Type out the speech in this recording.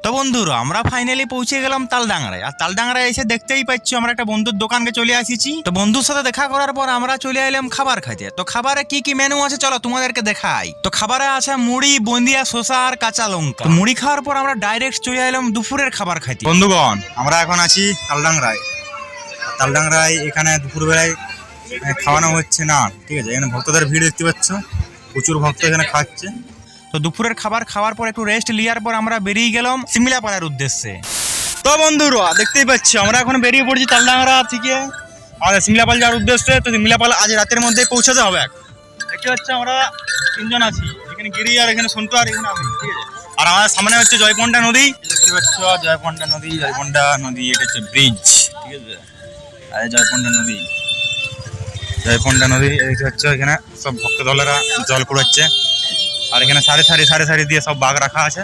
তো বন্ধুরা আমরা ফাইনালি পৌঁছে গেলাম তালডাংরায়। আর তালডাংরায় এসে দেখতেই পাচ্ছ আমরা একটা বন্ধুর দোকানকে চলে আসিছি। তো বন্ধুর সাথে দেখা করার পর আমরা চলে এলাম খাবার খাইতে। তো খাবারে কি কি মেনু আছে চলো তোমাদেরকে দেখাই। তো খাবারে আছে মুড়ি, বুন্দিয়া, শসা আর কাঁচা লঙ্কা। মুড়ি খাওয়ার পর আমরা ডাইরেক্ট চলে এলাম দুপুরের খাবার খাইতে। বন্ধুগণ আমরা এখন আছি তালডাংরায়। তালডাংরায় এখানে দুপুরবেলায় খাওয়ানো হচ্ছে না, ঠিক আছে। এখানে ভক্তদের ভিড় দেখতে পাচ্ছ, প্রচুর ভক্ত এখানে খাচ্ছে। তো দুপুরের খাবার খাওয়ার পর একটু রেস্ট নেওয়ার পর আমরা বেরিয়ে গেলাম সিমলাপাড়ার উদ্দেশ্যে। তো বন্ধুরা দেখতেই পাচ্ছ আমরা এখন বেরিয়ে পড়ছি তালডাংরা থেকে আমাদের সিমলাপাল যাওয়ার উদ্দেশ্যে। তো সিমলাপাল আজ রাতের মধ্যে পৌঁছাতে হবে। দেখতে পাচ্ছ আমরা তিনজন আছি, এখানে গিরি আর এখানে সন্টু আর এখানে আমি, ঠিক আছে। আর আমাদের সামনে হচ্ছে জয়পন্ডা নদী, দেখতে পাচ্ছ জয়পন্ডা নদী। জয়পন্ডা নদী এটা হচ্ছে ব্রিজ, ঠিক আছে। আর জয়পন্ডা নদী, জয়পন্ডা নদী দেখতে পাচ্ছ। এখানে সব ভক্ত দলেরা জল কুড়াচ্ছে। আর এখানে সারি সারি দিয়ে সব বাঘ রাখা আছে।